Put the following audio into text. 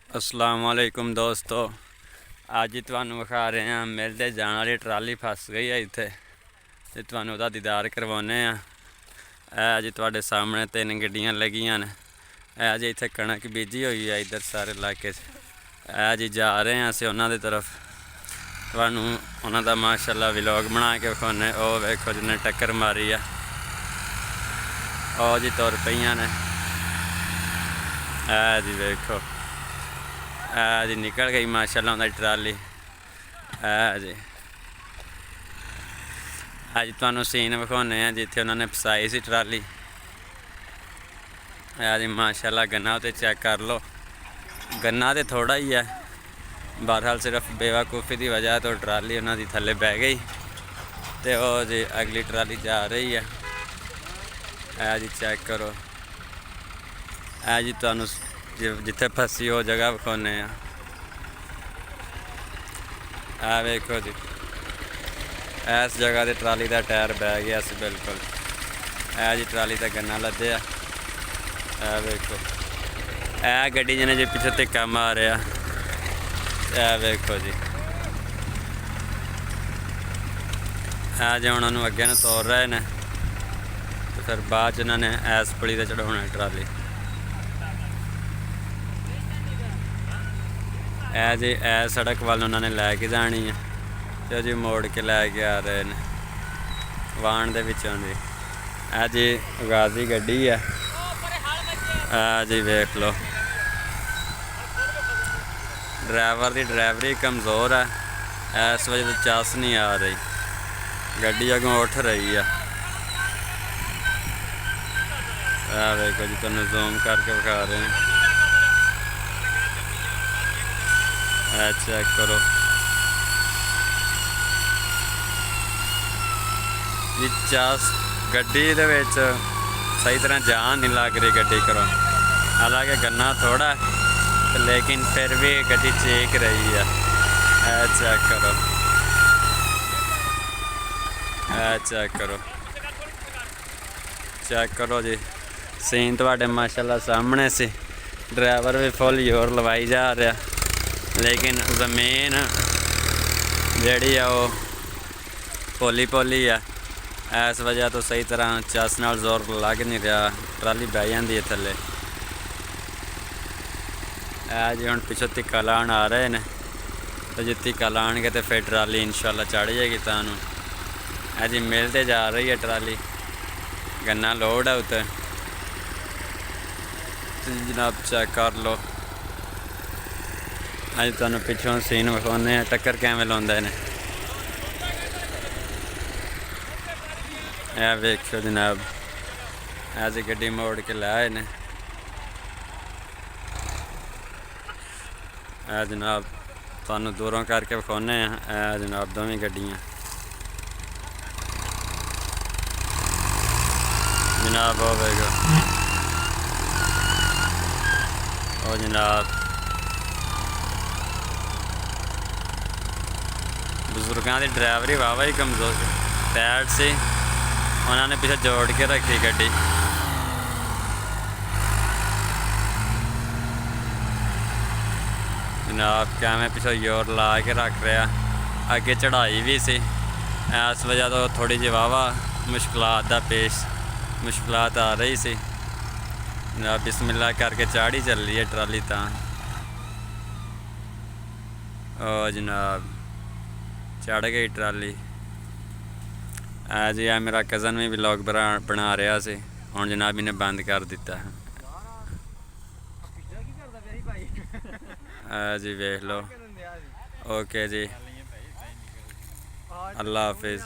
अस्सलाम वालेकुम दोस्तों, अज तुहानूं विखा रहे हैं मेरे ते जाने वाली ट्राली फस गई है इत्थे ते तुहानूं ओहदा दीदार करवाने आ। अज तुहाडे सामने 3 गड्डियां लगियां ने। अज इत्थे कणक बीजी हुई है इधर सारे इलाके अज जा रहे हैं असीं उन्हां दी तरफ। तुहानूं उन्हां दा माशाअल्लाह व्लॉग बना के विखाने। ओह वेखो जिन्हें टक्कर मारी है, ओह जी तुर पईयां ने। जी वेखो जी निकल गई माशाअल्लाह उन्हां दी ट्राली। जी अज तुहानूं सीन विखाने हैं जिथे उन्होंने फसाई सी ट्राली। जी माशाअल्लाह गन्ना तो चेक कर लो, गन्ना तो थोड़ा ही है, बहरहाल सिर्फ बेवकूफ़ी की वजह तो ट्राली उन्होंने थले बह गई तो वह जी अगली ट्राली जा रही है। जी चेक करो जी तुहानूं जिथे फसी वो जगह विखाने वेखो जी इस जगह ते ट्राली का टायर बह गया सी बिल्कुल। जी ट्राली का गन्ना लदे वेखो गड्डी जिन्हें जी पिछे धिक्का मारिया। वेखो जी जी हुण उन्होंने अगे नूं तोड़ रहे हैं तो फिर बाद च इन्होंने इस पुली ते चढ़ाउणा ट्राली। जी सड़क वाल उन्होंने लैके जानी है तो जी मोड़ के लैके आ रहे हैं वाहन दे विचों जी। जी गाजी गड्डी है जी वेख लो। ड्राइवर की ड्राइवरी कमज़ोर है, इस वजह से चस नहीं आ रही, गड्डी अगों उठ रही है। वेखो जी तुहानूं जूम करके विखा रहे हैं। चेक करो जी चस गड्डी दे विच सही तरह जान नहीं लग रही गड्डी करो। हालांकि गन्ना थोड़ा है लेकिन फिर भी गड्डी चीक रही है। चेक करो चेक करो चेक करो जी सीन तुहाडे माशाअल्लाह सामने सी। ड्राइवर भी फुल जोर लवाई जा रहा लेकिन ज़मीन जिहड़ी है वो पोली पोली है, इस वजह तो सही तरह चस नाल जोर लग नहीं रहा, ट्राली बह जाती है थले। जी हुण पिछों धिक्का लाण आ रहे हैं तो जी धिक्का लाणगे तो फिर ट्राली इंशाअल्लाह चढ़ जाएगी। तुहानूं जी मिलते जा रही है ट्राली, गन्ना लोड है उत्ते जनाब चेक कर लो। अज तुहानूं पिछों सीन विखाने टक्कर किवें लाउंदे ने। वेखो जनाब जी गड्डी मोड़ के लै आए ने। जनाब तुहानूं दूरों करके विखाने जनाब दोवें गड्डियां जनाब होवेगा ओ जनाब बजुर्गों की ड्राइवरी वाहवा ही कमज़ोर टैट सी, उन्होंने पीछे जोड़ के रखी गड्डी। जनाब क्या मैं पीछे जोर ला के रख रहा, अगे चढ़ाई भी सी, इस वजह तो थोड़ी जी वाहवा मुश्किलात आ रही सी। जनाब बिस्मिल्लाह करके चाड़ी चल रही है ट्राली ता। ओ जनाब चढ़ गई ट्राली। जी मेरा कज़न भी व्लॉग बना रहा सी, हुण जनाब इन्हें बंद कर दिता है। जी वेख लो। ओके जी अल्लाह हाफिज़।